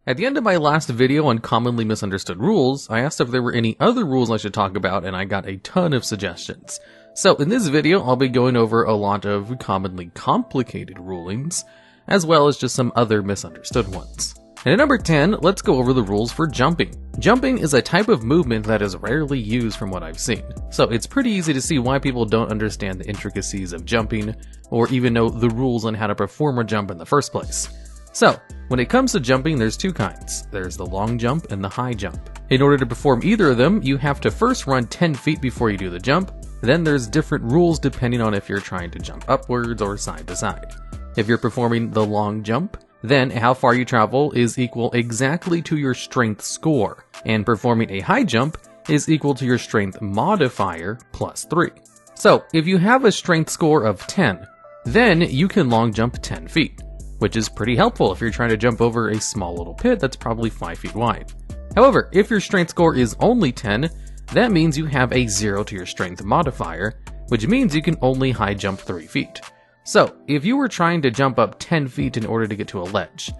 At the end of my last video on commonly misunderstood rules, I asked if there were any other rules I should talk about, and I got a ton of suggestions. So in this video, I'll be going over a lot of commonly complicated rulings, as well as just some other misunderstood ones. And at number 10, let's go over the rules for jumping. Jumping is a type of movement that is rarely used from what I've seen, so it's pretty easy to see why people don't understand the intricacies of jumping, or even know the rules on how to perform a jump in the first place. So, when it comes to jumping, there's two kinds. There's the long jump and the high jump. In order to perform either of them, you have to first run 10 feet before you do the jump. Then there's different rules depending on if you're trying to jump upwards or side to side. If you're performing the long jump, then how far you travel is equal exactly to your strength score, and performing a high jump is equal to your strength modifier plus 3. So, if you have a strength score of 10, then you can long jump 10 feet. Which is pretty helpful if you're trying to jump over a small little pit that's probably 5 feet wide. However, if your strength score is only 10, that means you have a 0 to your strength modifier, which means you can only high jump 3 feet. So, if you were trying to jump up 10 feet in order to get to a ledge,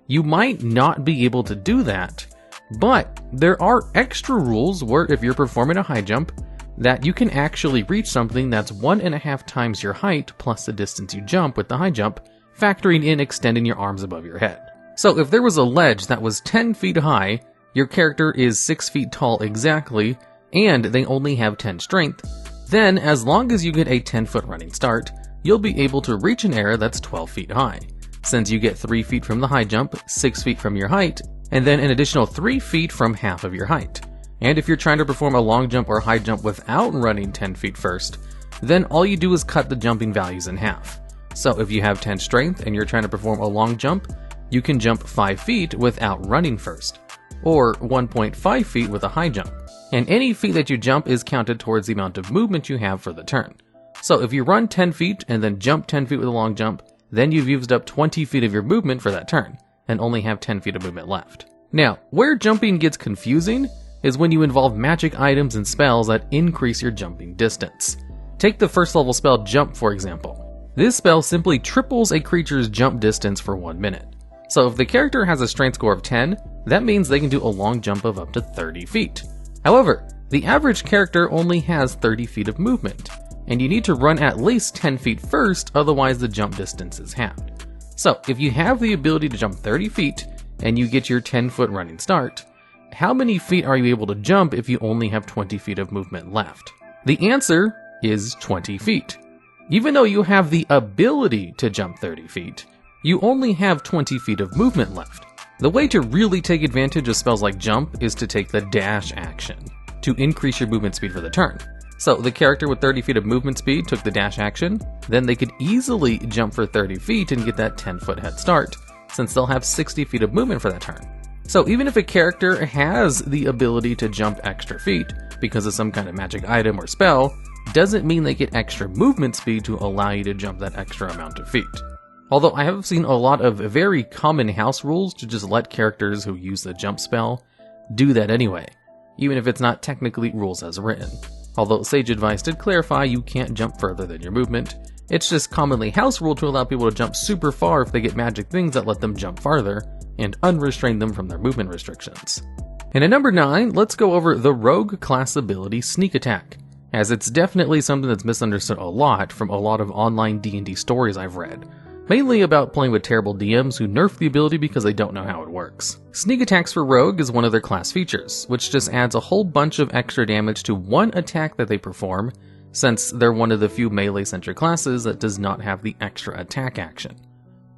you might not be able to do that, but there are extra rules where if you're performing a high jump, that you can actually reach something that's 1.5 times your height plus the distance you jump with the high jump, factoring in extending your arms above your head. So if there was a ledge that was 10 feet high, your character is 6 feet tall exactly, and they only have 10 strength, then as long as you get a 10-foot running start, you'll be able to reach an area that's 12 feet high, since you get 3 feet from the high jump, 6 feet from your height, and then an additional 3 feet from half of your height. And if you're trying to perform a long jump or high jump without running 10 feet first, then all you do is cut the jumping values in half. So if you have 10 strength and you're trying to perform a long jump, you can jump 5 feet without running first, or 1.5 feet with a high jump. And any feet that you jump is counted towards the amount of movement you have for the turn. So if you run 10 feet and then jump 10 feet with a long jump, then you've used up 20 feet of your movement for that turn, and only have 10 feet of movement left. Now, where jumping gets confusing is when you involve magic items and spells that increase your jumping distance. Take the first level spell Jump for example. This spell simply triples a creature's jump distance for 1 minute. So if the character has a strength score of 10, that means they can do a long jump of up to 30 feet. However, the average character only has 30 feet of movement, and you need to run at least 10 feet first, otherwise the jump distance is halved. So if you have the ability to jump 30 feet, and you get your 10-foot running start, how many feet are you able to jump if you only have 20 feet of movement left? The answer is 20 feet. Even though you have the ability to jump 30 feet, you only have 20 feet of movement left. The way to really take advantage of spells like Jump is to take the dash action, to increase your movement speed for the turn. So the character with 30 feet of movement speed took the dash action, then they could easily jump for 30 feet and get that 10-foot head start, since they'll have 60 feet of movement for that turn. So even if a character has the ability to jump extra feet, because of some kind of magic item or spell, doesn't mean they get extra movement speed to allow you to jump that extra amount of feet. Although I have seen a lot of very common house rules to just let characters who use the jump spell do that anyway, even if it's not technically rules as written. Although Sage Advice did clarify you can't jump further than your movement, it's just commonly house rule to allow people to jump super far if they get magic things that let them jump farther, and unrestrain them from their movement restrictions. And at number 9, let's go over the Rogue class ability Sneak Attack, as it's definitely something that's misunderstood a lot from a lot of online D&D stories I've read, mainly about playing with terrible DMs who nerf the ability because they don't know how it works. Sneak attacks for Rogue is one of their class features, which just adds a whole bunch of extra damage to one attack that they perform, since they're one of the few melee-centric classes that does not have the extra attack action.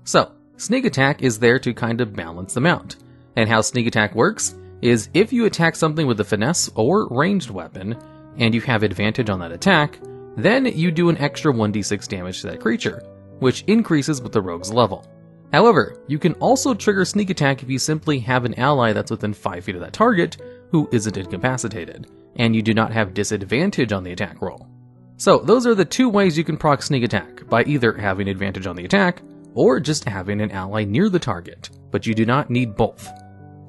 So, Sneak Attack is there to kind of balance them out, and how Sneak Attack works is if you attack something with a finesse or ranged weapon, and you have advantage on that attack, then you do an extra 1d6 damage to that creature, which increases with the rogue's level. However, you can also trigger Sneak Attack if you simply have an ally that's within 5 feet of that target who isn't incapacitated, and you do not have disadvantage on the attack roll. So those are the two ways you can proc Sneak Attack, by either having advantage on the attack, or just having an ally near the target, but you do not need both.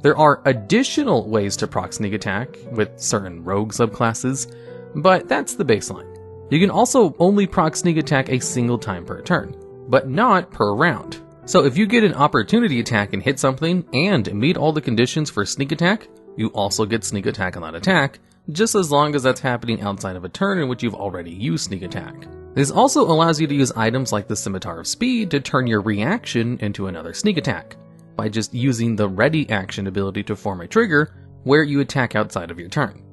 There are additional ways to proc Sneak Attack with certain rogue subclasses, but that's the baseline. You can also only proc Sneak Attack a single time per turn, but not per round. So if you get an opportunity attack and hit something and meet all the conditions for sneak attack, you also get sneak attack on that attack, just as long as that's happening outside of a turn in which you've already used sneak attack. This also allows you to use items like the Scimitar of Speed to turn your reaction into another sneak attack, by just using the ready action ability to form a trigger where you attack outside of your turn.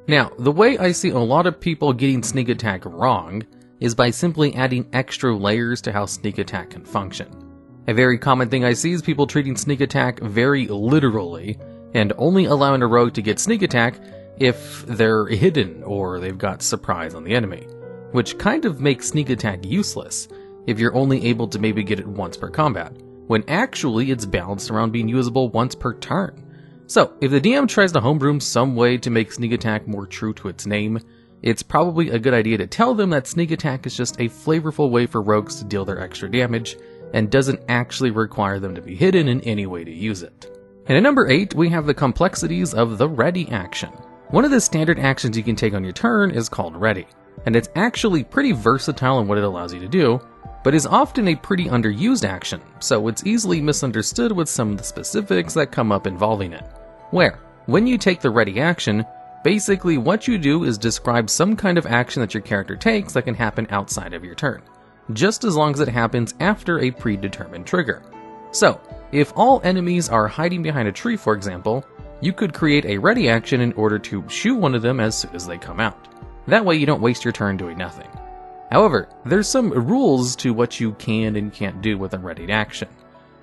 Now, the way I see a lot of people getting sneak attack wrong is by simply adding extra layers to how sneak attack can function. A very common thing I see is people treating sneak attack very literally, and only allowing a rogue to get sneak attack if they're hidden or they've got surprise on the enemy, which kind of makes sneak attack useless if you're only able to maybe get it once per combat, when actually it's balanced around being usable once per turn. So, if the DM tries to homebrew some way to make sneak attack more true to its name, it's probably a good idea to tell them that sneak attack is just a flavorful way for rogues to deal their extra damage, and doesn't actually require them to be hidden in any way to use it. And at number 8, we have the complexities of the ready action. One of the standard actions you can take on your turn is called ready, and it's actually pretty versatile in what it allows you to do, but is often a pretty underused action, so it's easily misunderstood with some of the specifics that come up involving it. Where, when you take the ready action, basically what you do is describe some kind of action that your character takes that can happen outside of your turn, just as long as it happens after a predetermined trigger. So, if all enemies are hiding behind a tree, for example, you could create a ready action in order to shoot one of them as soon as they come out. That way you don't waste your turn doing nothing. However, there's some rules to what you can and can't do with a readied action,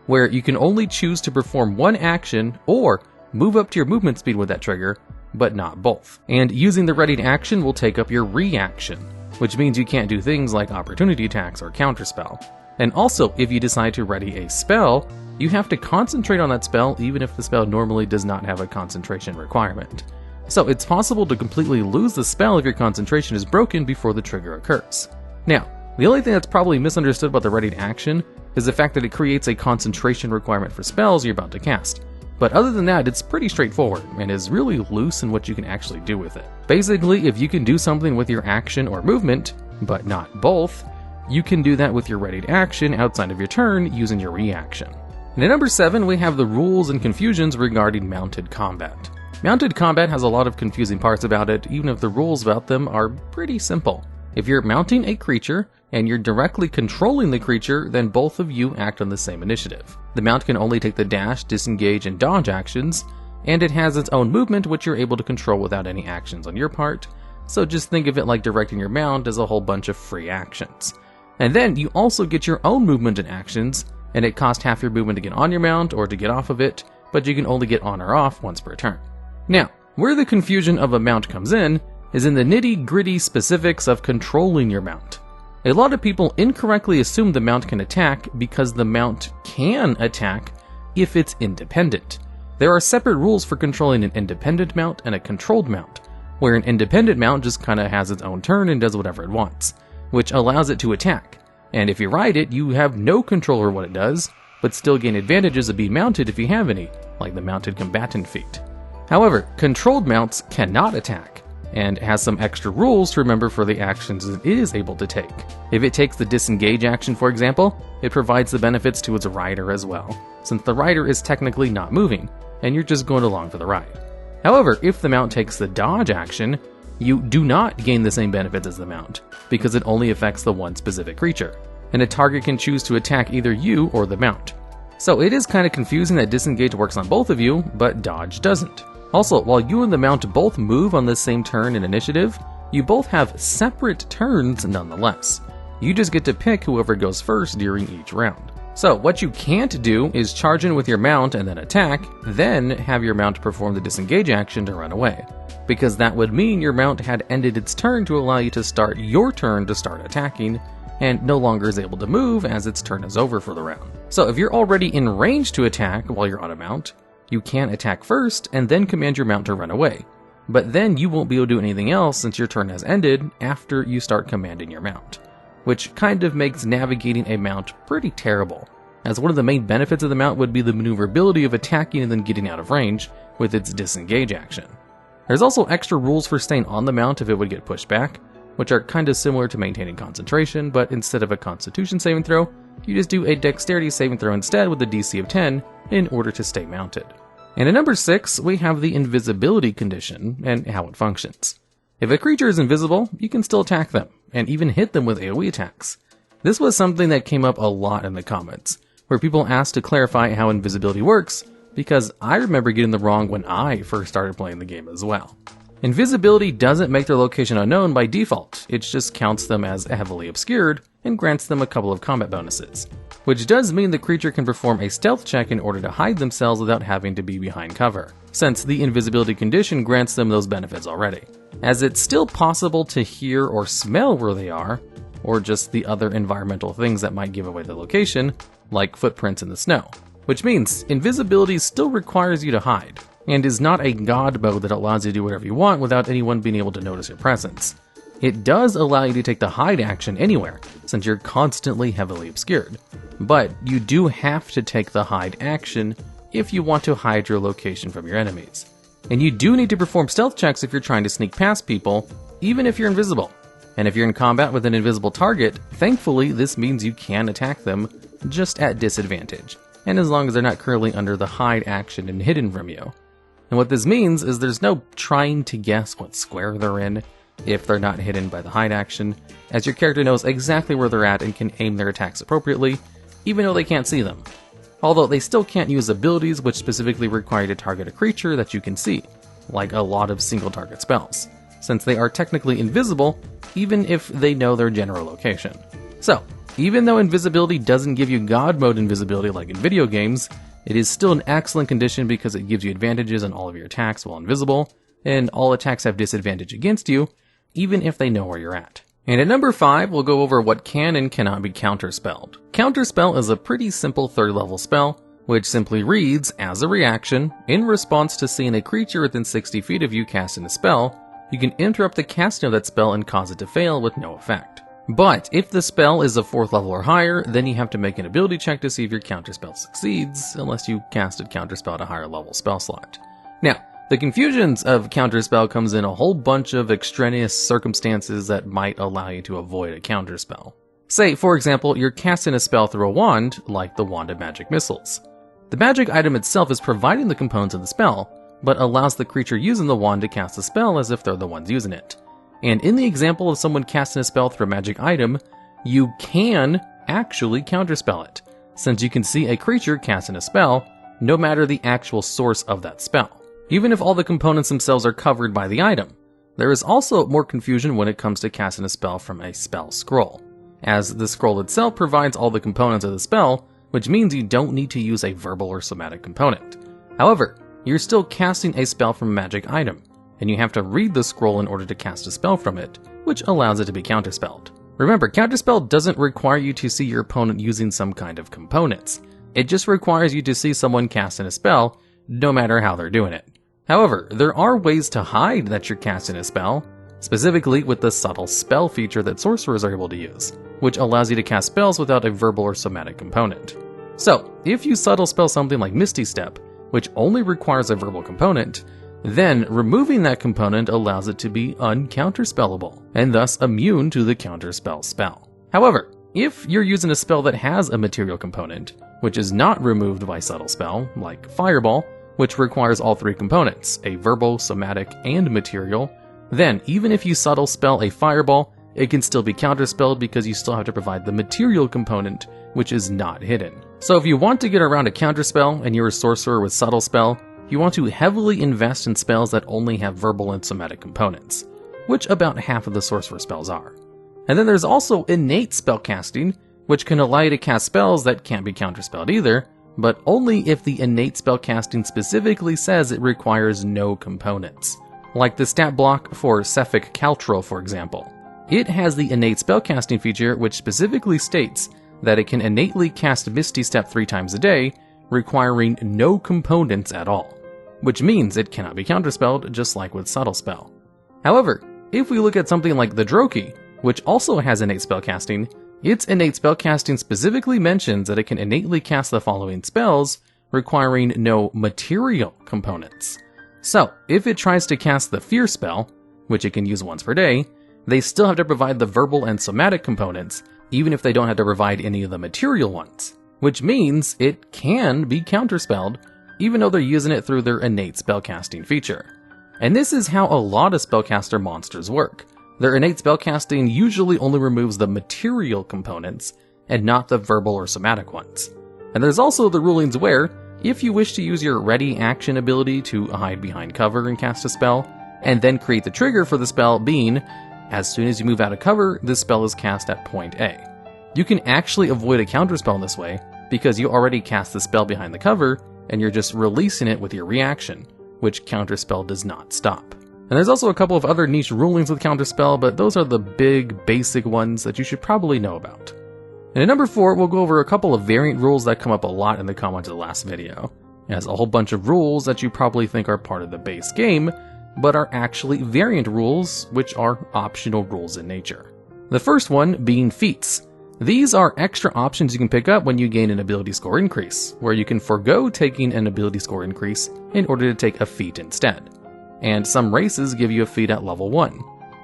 where you can only choose to perform one action or move up to your movement speed with that trigger, but not both. And using the readied action will take up your reaction, which means you can't do things like opportunity attacks or counterspell. And also, if you decide to ready a spell, you have to concentrate on that spell even if the spell normally does not have a concentration requirement. So it's possible to completely lose the spell if your concentration is broken before the trigger occurs. Now, the only thing that's probably misunderstood about the readied action is the fact that it creates a concentration requirement for spells you're about to cast. But other than that, it's pretty straightforward, and is really loose in what you can actually do with it. Basically, if you can do something with your action or movement, but not both, you can do that with your readied action outside of your turn using your reaction. And at number 7, we have the rules and confusions regarding mounted combat. Mounted combat has a lot of confusing parts about it, even if the rules about them are pretty simple. If you're mounting a creature, and you're directly controlling the creature, then both of you act on the same initiative. The mount can only take the dash, disengage, and dodge actions, and it has its own movement which you're able to control without any actions on your part, so just think of it like directing your mount as a whole bunch of free actions. And then you also get your own movement and actions, and it costs half your movement to get on your mount or to get off of it, but you can only get on or off once per turn. Now, where the confusion of a mount comes in is in the nitty-gritty specifics of controlling your mount. A lot of people incorrectly assume the mount can attack because the mount can attack if it's independent. There are separate rules for controlling an independent mount and a controlled mount, where an independent mount just kinda has its own turn and does whatever it wants, which allows it to attack. And if you ride it, you have no control over what it does, but still gain advantages of being mounted if you have any, like the mounted combatant feat. However, controlled mounts cannot attack, and has some extra rules to remember for the actions it is able to take. If it takes the disengage action, for example, it provides the benefits to its rider as well, since the rider is technically not moving, and you're just going along for the ride. However, if the mount takes the dodge action, you do not gain the same benefits as the mount, because it only affects the one specific creature, and a target can choose to attack either you or the mount. So it is kind of confusing that disengage works on both of you, but dodge doesn't. Also, while you and the mount both move on the same turn in initiative, you both have separate turns nonetheless. You just get to pick whoever goes first during each round. So what you can't do is charge in with your mount and then attack, then have your mount perform the disengage action to run away, because that would mean your mount had ended its turn to allow you to start your turn to start attacking, and no longer is able to move as its turn is over for the round. So if you're already in range to attack while you're on a mount, you can attack first and then command your mount to run away, but then you won't be able to do anything else since your turn has ended after you start commanding your mount, which kind of makes navigating a mount pretty terrible, as one of the main benefits of the mount would be the maneuverability of attacking and then getting out of range with its disengage action. There's also extra rules for staying on the mount if it would get pushed back, which are kind of similar to maintaining concentration, but instead of a constitution saving throw, you just do a dexterity saving throw instead with a DC of 10 in order to stay mounted. And at number 6, we have the invisibility condition and how it functions. If a creature is invisible, you can still attack them, and even hit them with AoE attacks. This was something that came up a lot in the comments, where people asked to clarify how invisibility works, because I remember getting the wrong when I first started playing the game as well. Invisibility doesn't make their location unknown by default, it just counts them as heavily obscured and grants them a couple of combat bonuses, which does mean the creature can perform a stealth check in order to hide themselves without having to be behind cover, since the invisibility condition grants them those benefits already. As it's still possible to hear or smell where they are, or just the other environmental things that might give away the location, like footprints in the snow, which means invisibility still requires you to hide, and is not a god mode that allows you to do whatever you want without anyone being able to notice your presence. It does allow you to take the hide action anywhere, since you're constantly heavily obscured, but you do have to take the hide action if you want to hide your location from your enemies. And you do need to perform stealth checks if you're trying to sneak past people, even if you're invisible. And if you're in combat with an invisible target, thankfully this means you can attack them, just at disadvantage, and as long as they're not currently under the hide action and hidden from you. And what this means is there's no trying to guess what square they're in if they're not hidden by the hide action, as your character knows exactly where they're at and can aim their attacks appropriately, even though they can't see them. Although they still can't use abilities which specifically require you to target a creature that you can see, like a lot of single target spells, since they are technically invisible even if they know their general location. So, even though invisibility doesn't give you god mode invisibility like in video games, it is still an excellent condition because it gives you advantages on all of your attacks while invisible, and all attacks have disadvantage against you, even if they know where you're at. And at number 5, we'll go over what can and cannot be counterspelled. Counterspell is a pretty simple 3rd level spell, which simply reads, as a reaction, in response to seeing a creature within 60 feet of you casting a spell, you can interrupt the casting of that spell and cause it to fail with no effect. But if the spell is a 4th level or higher, then you have to make an ability check to see if your counterspell succeeds, unless you casted counterspell at a higher level spell slot. Now, the confusions of counterspell comes in a whole bunch of extraneous circumstances that might allow you to avoid a counterspell. Say, for example, you're casting a spell through a wand, like the Wand of Magic Missiles. The magic item itself is providing the components of the spell, but allows the creature using the wand to cast the spell as if they're the ones using it. And in the example of someone casting a spell through a magic item, you can actually counterspell it, since you can see a creature casting a spell, no matter the actual source of that spell, even if all the components themselves are covered by the item. There is also more confusion when it comes to casting a spell from a spell scroll, as the scroll itself provides all the components of the spell, which means you don't need to use a verbal or somatic component. However, you're still casting a spell from a magic item, and you have to read the scroll in order to cast a spell from it, which allows it to be counterspelled. Remember, counterspell doesn't require you to see your opponent using some kind of components. It just requires you to see someone casting a spell, no matter how they're doing it. However, there are ways to hide that you're casting a spell, specifically with the subtle spell feature that sorcerers are able to use, which allows you to cast spells without a verbal or somatic component. So, if you subtle spell something like Misty Step, which only requires a verbal component, then removing that component allows it to be uncounterspellable, and thus immune to the counterspell spell. However, if you're using a spell that has a material component, which is not removed by subtle spell, like Fireball, which requires all 3 components, a verbal, somatic, and material, then even if you subtle spell a Fireball, it can still be counterspelled because you still have to provide the material component, which is not hidden. So if you want to get around a counterspell and you're a sorcerer with subtle spell, you want to heavily invest in spells that only have verbal and somatic components, which about half of the sorcerer spells are. And then there's also innate spellcasting, which can allow you to cast spells that can't be counterspelled either, but only if the innate spellcasting specifically says it requires no components. Like the stat block for Cephalic Caltrol, for example. It has the innate spellcasting feature which specifically states that it can innately cast Misty Step 3 times a day, requiring no components at all, which means it cannot be counterspelled just like with Subtle Spell. However, if we look at something like the Droki, which also has innate spellcasting, its innate spellcasting specifically mentions that it can innately cast the following spells, requiring no material components. So, if it tries to cast the Fear spell, which it can use once per day, they still have to provide the verbal and somatic components, even if they don't have to provide any of the material ones, which means it can be counterspelled, even though they're using it through their innate spellcasting feature. And this is how a lot of spellcaster monsters work. Their innate spellcasting usually only removes the material components, and not the verbal or somatic ones. And there's also the rulings where, if you wish to use your ready action ability to hide behind cover and cast a spell, and then create the trigger for the spell being, as soon as you move out of cover, this spell is cast at point A. You can actually avoid a counterspell in this way, because you already cast the spell behind the cover, and you're just releasing it with your reaction, which counterspell does not stop. And there's also a couple of other niche rulings with counterspell, but those are the big, basic ones that you should probably know about. And at number 4, we'll go over a couple of variant rules that come up a lot in the comments of the last video. It has a whole bunch of rules that you probably think are part of the base game, but are actually variant rules, which are optional rules in nature. The first one being feats. These are extra options you can pick up when you gain an ability score increase, where you can forego taking an ability score increase in order to take a feat instead. And some races give you a feat at level 1.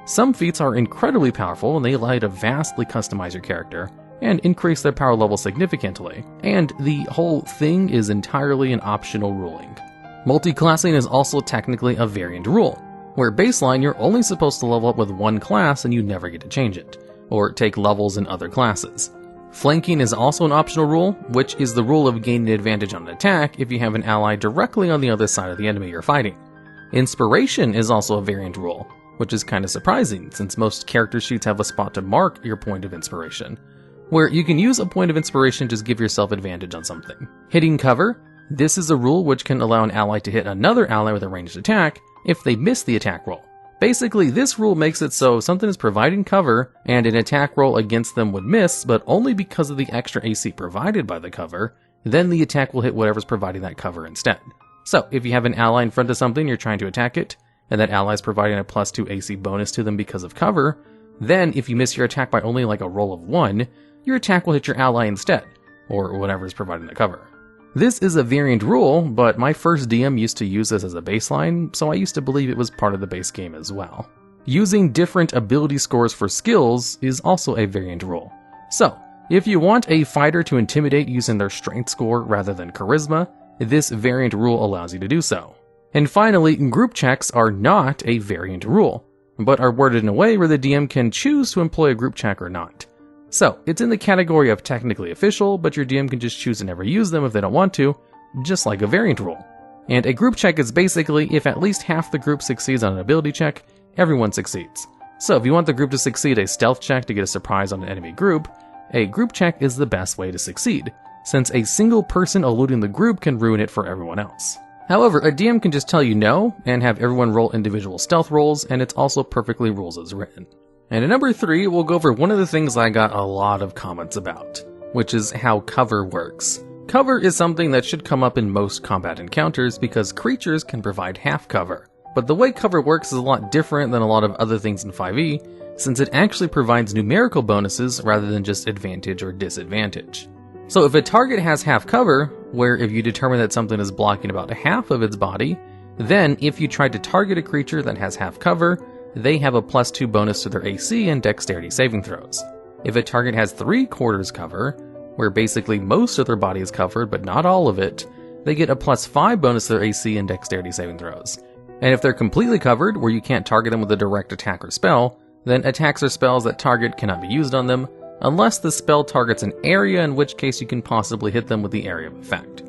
Some feats are incredibly powerful and they allow you to vastly customize your character, and increase their power level significantly, and the whole thing is entirely an optional ruling. Multi-classing is also technically a variant rule, where baseline you're only supposed to level up with one class and you never get to change it, or take levels in other classes. Flanking is also an optional rule, which is the rule of gaining advantage on an attack if you have an ally directly on the other side of the enemy you're fighting. Inspiration is also a variant rule, which is kind of surprising since most character sheets have a spot to mark your point of inspiration, where you can use a point of inspiration to just give yourself advantage on something. Hitting cover. This is a rule which can allow an ally to hit another ally with a ranged attack if they miss the attack roll. Basically, this rule makes it so something is providing cover and an attack roll against them would miss, but only because of the extra AC provided by the cover, then the attack will hit whatever's providing that cover instead. So, if you have an ally in front of something, you're trying to attack it, and that ally is providing a +2 AC bonus to them because of cover, then if you miss your attack by only like a roll of 1, your attack will hit your ally instead, or whatever is providing the cover. This is a variant rule, but my first DM used to use this as a baseline, so I used to believe it was part of the base game as well. Using different ability scores for skills is also a variant rule. So, if you want a fighter to intimidate using their strength score rather than charisma, this variant rule allows you to do so. And finally, group checks are not a variant rule, but are worded in a way where the DM can choose to employ a group check or not. So, it's in the category of technically official, but your DM can just choose to never use them if they don't want to, just like a variant rule. And a group check is basically if at least half the group succeeds on an ability check, everyone succeeds. So if you want the group to succeed a stealth check to get a surprise on an enemy group, a group check is the best way to succeed, since a single person eluding the group can ruin it for everyone else. However, a DM can just tell you no, and have everyone roll individual stealth rolls, and it's also perfectly rules as written. And at number 3, we'll go over one of the things I got a lot of comments about, which is how cover works. Cover is something that should come up in most combat encounters because creatures can provide half cover. But the way cover works is a lot different than a lot of other things in 5e, since it actually provides numerical bonuses rather than just advantage or disadvantage. So if a target has half cover, where if you determine that something is blocking about half of its body, then if you try to target a creature that has half cover, they have a +2 bonus to their AC and dexterity saving throws. If a target has 3/4 cover, where basically most of their body is covered but not all of it, they get a +5 bonus to their AC and dexterity saving throws. And if they're completely covered, where you can't target them with a direct attack or spell, then attacks or spells that target cannot be used on them, unless the spell targets an area, in which case you can possibly hit them with the area of effect.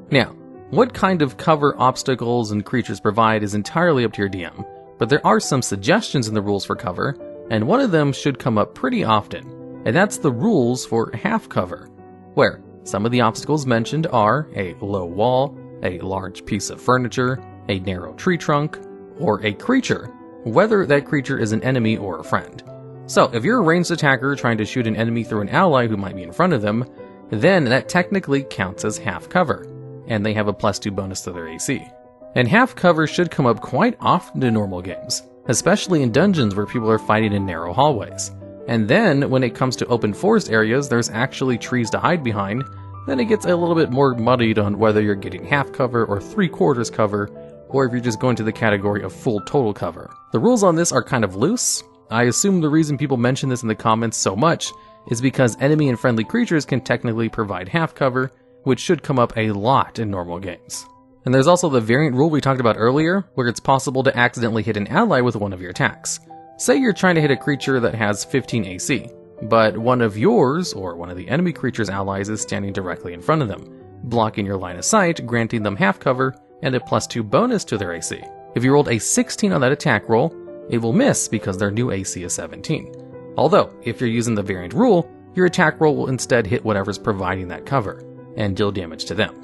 Now, what kind of cover obstacles and creatures provide is entirely up to your DM, but there are some suggestions in the rules for cover, and one of them should come up pretty often, and that's the rules for half cover, where some of the obstacles mentioned are a low wall, a large piece of furniture, a narrow tree trunk, or a creature, whether that creature is an enemy or a friend. So if you're a ranged attacker trying to shoot an enemy through an ally who might be in front of them, then that technically counts as half cover, and they have a +2 bonus to their AC. And half cover should come up quite often in normal games, especially in dungeons where people are fighting in narrow hallways. And then, when it comes to open forest areas, there's actually trees to hide behind, then it gets a little bit more muddied on whether you're getting half cover or 3/4 cover, or if you're just going to the category of full total cover. The rules on this are kind of loose. I assume the reason people mention this in the comments so much is because enemy and friendly creatures can technically provide half cover, which should come up a lot in normal games. And there's also the variant rule we talked about earlier, where it's possible to accidentally hit an ally with one of your attacks. Say you're trying to hit a creature that has 15 AC, but one of yours, or one of the enemy creature's allies is standing directly in front of them, blocking your line of sight, granting them half cover, and a +2 bonus to their AC. If you rolled a 16 on that attack roll, it will miss because their new AC is 17. Although, if you're using the variant rule, your attack roll will instead hit whatever's providing that cover, and deal damage to them.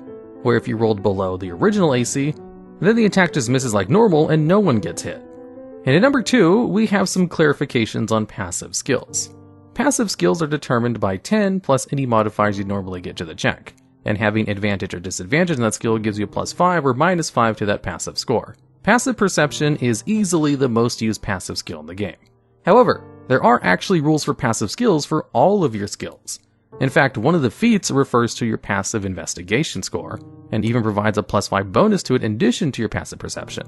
Where if you rolled below the original AC, then the attack just misses like normal and no one gets hit. And at number 2, we have some clarifications on passive skills. Passive skills are determined by 10 plus any modifiers you normally get to the check, and having advantage or disadvantage in that skill gives you a +5 or -5 to that passive score. Passive perception is easily the most used passive skill in the game. However, there are actually rules for passive skills for all of your skills. In fact, one of the feats refers to your passive investigation score, and even provides a +5 bonus to it in addition to your passive perception.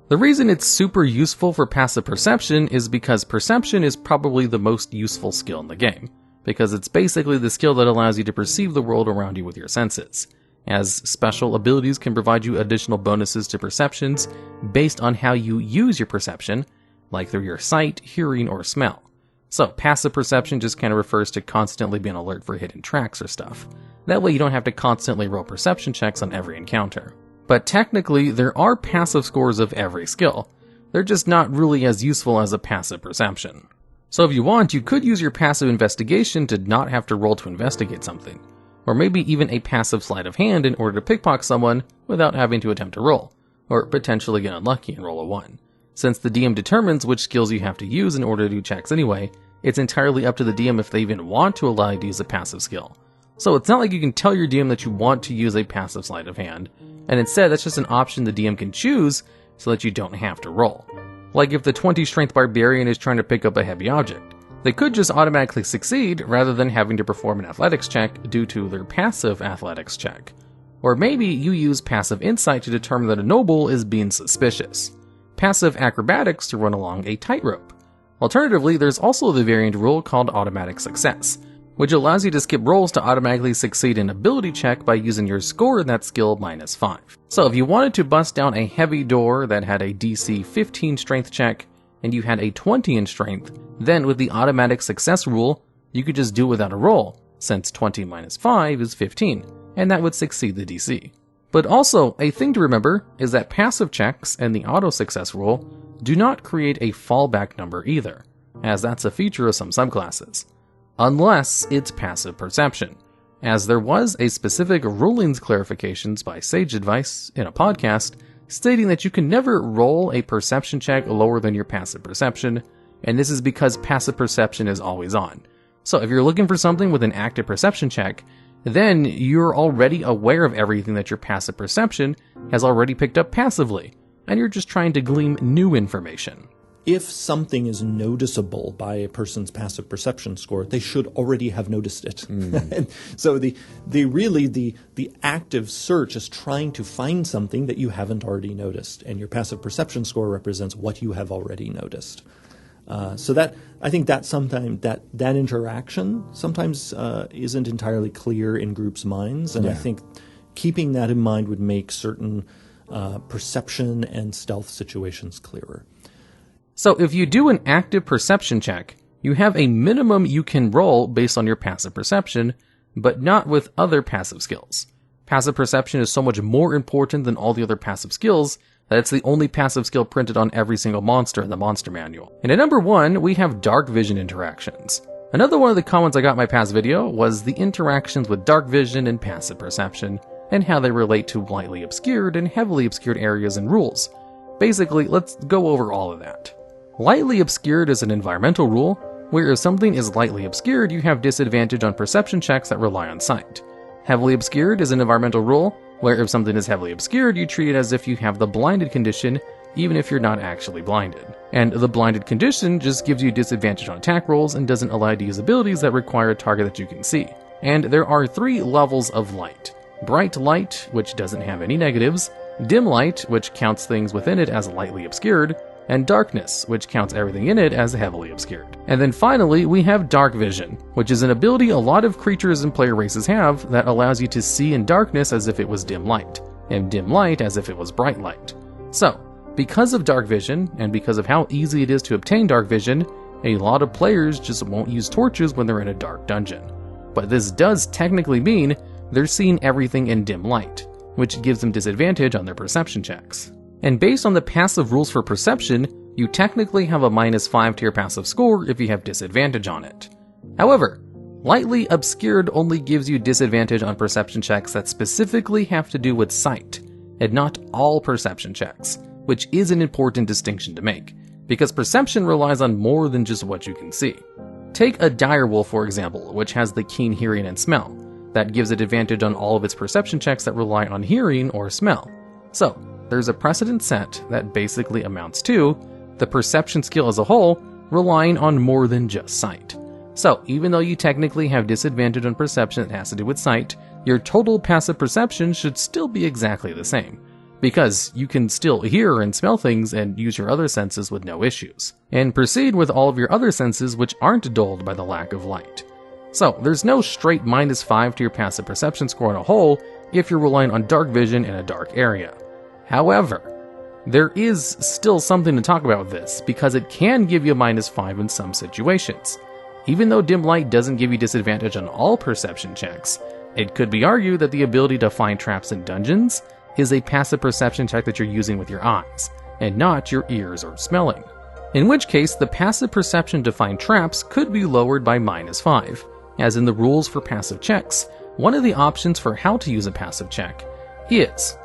The reason it's super useful for passive perception is because perception is probably the most useful skill in the game, because it's basically the skill that allows you to perceive the world around you with your senses, as special abilities can provide you additional bonuses to perceptions based on how you use your perception, like through your sight, hearing, or smell. So passive perception just kind of refers to constantly being alert for hidden tracks or stuff. That way you don't have to constantly roll perception checks on every encounter. But technically, there are passive scores of every skill. They're just not really as useful as a passive perception. So if you want, you could use your passive investigation to not have to roll to investigate something. Or maybe even a passive sleight of hand in order to pickpocket someone without having to attempt to roll, or potentially get unlucky and roll a 1. Since the DM determines which skills you have to use in order to do checks anyway, it's entirely up to the DM if they even want to allow you to use a passive skill. So it's not like you can tell your DM that you want to use a passive sleight of hand, and instead that's just an option the DM can choose so that you don't have to roll. Like if the 20 strength barbarian is trying to pick up a heavy object, they could just automatically succeed rather than having to perform an athletics check due to their passive athletics check. Or maybe you use passive insight to determine that a noble is being suspicious. Passive acrobatics to run along a tightrope. Alternatively, there's also the variant rule called automatic success, which allows you to skip rolls to automatically succeed an ability check by using your score in that skill -5. So if you wanted to bust down a heavy door that had a DC 15 strength check, and you had a 20 in strength, then with the automatic success rule, you could just do it without a roll, since 20 -5 is 15, and that would succeed the DC. But also, a thing to remember is that passive checks and the auto success rule do not create a fallback number either, as that's a feature of some subclasses. Unless it's passive perception, as there was a specific rulings clarifications by Sage Advice in a podcast stating that you can never roll a perception check lower than your passive perception, and this is because passive perception is always on. So if you're looking for something with an active perception check, then you're already aware of everything that your passive perception has already picked up passively, and you're just trying to glean new information. If something is noticeable by a person's passive perception score, they should already have noticed it. And so the active search is trying to find something that you haven't already noticed, and your passive perception score represents what you have already noticed. So that I think that sometimes that interaction sometimes isn't entirely clear in groups' minds, and I think keeping that in mind would make certain perception and stealth situations clearer. So if you do an active perception check, you have a minimum you can roll based on your passive perception, but not with other passive skills. Passive perception is so much more important than all the other passive skills that it's the only passive skill printed on every single monster in the monster manual. And at number 1, we have dark vision interactions. Another one of the comments I got in my past video was the interactions with dark vision and passive perception, and how they relate to lightly obscured and heavily obscured areas and rules. Basically, let's go over all of that. Lightly obscured is an environmental rule, where if something is lightly obscured, you have disadvantage on perception checks that rely on sight. Heavily obscured is an environmental rule, where if something is heavily obscured, you treat it as if you have the blinded condition, even if you're not actually blinded. And the blinded condition just gives you disadvantage on attack rolls and doesn't allow you to use abilities that require a target that you can see. And there are 3 levels of light. Bright light, which doesn't have any negatives, dim light, which counts things within it as lightly obscured, and darkness, which counts everything in it as heavily obscured. And then finally, we have dark vision, which is an ability a lot of creatures and player races have that allows you to see in darkness as if it was dim light, and dim light as if it was bright light. So, because of dark vision, and because of how easy it is to obtain dark vision, a lot of players just won't use torches when they're in a dark dungeon. But this does technically mean they're seeing everything in dim light, which gives them disadvantage on their perception checks. And based on the passive rules for perception, you technically have a -5 to your passive score if you have disadvantage on it. However, lightly obscured only gives you disadvantage on perception checks that specifically have to do with sight, and not all perception checks, which is an important distinction to make, because perception relies on more than just what you can see. Take a direwolf, for example, which has the keen hearing and smell. That gives it advantage on all of its perception checks that rely on hearing or smell. So, there's a precedent set that basically amounts to the perception skill as a whole relying on more than just sight. So, even though you technically have disadvantage on perception that has to do with sight, your total passive perception should still be exactly the same, because you can still hear and smell things and use your other senses with no issues, and proceed with all of your other senses which aren't dulled by the lack of light. So, there's no straight -5 to your passive perception score on a whole if you're relying on dark vision in a dark area. However, there is still something to talk about with this, because it can give you a -5 in some situations. Even though dim light doesn't give you disadvantage on all perception checks, it could be argued that the ability to find traps in dungeons is a passive perception check that you're using with your eyes, and not your ears or smelling. In which case, the passive perception to find traps could be lowered by -5. As in the rules for passive checks, one of the options for how to use a passive check is,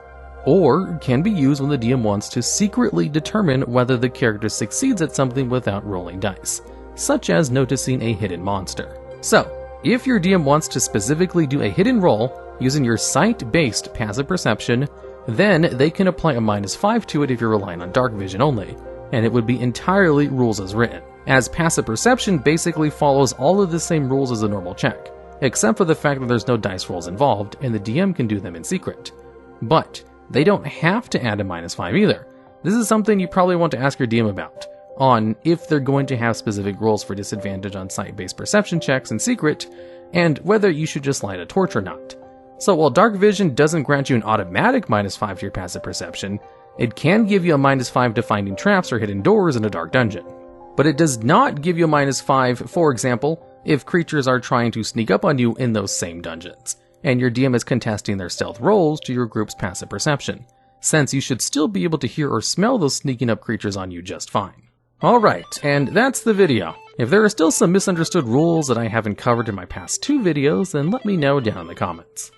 or can be used when the DM wants to secretly determine whether the character succeeds at something without rolling dice, such as noticing a hidden monster. So, if your DM wants to specifically do a hidden roll using your sight-based passive perception, then they can apply a -5 to it if you're relying on dark vision only, and it would be entirely rules as written, as passive perception basically follows all of the same rules as a normal check, except for the fact that there's no dice rolls involved and the DM can do them in secret. But they don't have to add a -5 either. This is something you probably want to ask your DM about, on if they're going to have specific rules for disadvantage on sight-based perception checks in secret, and whether you should just light a torch or not. So while dark vision doesn't grant you an automatic -5 to your passive perception, it can give you a -5 to finding traps or hidden doors in a dark dungeon. But it does not give you a -5, for example, if creatures are trying to sneak up on you in those same dungeons, and your DM is contesting their stealth rolls to your group's passive perception, since you should still be able to hear or smell those sneaking up creatures on you just fine. Alright, and that's the video. If there are still some misunderstood rules that I haven't covered in my past 2 videos, then let me know down in the comments.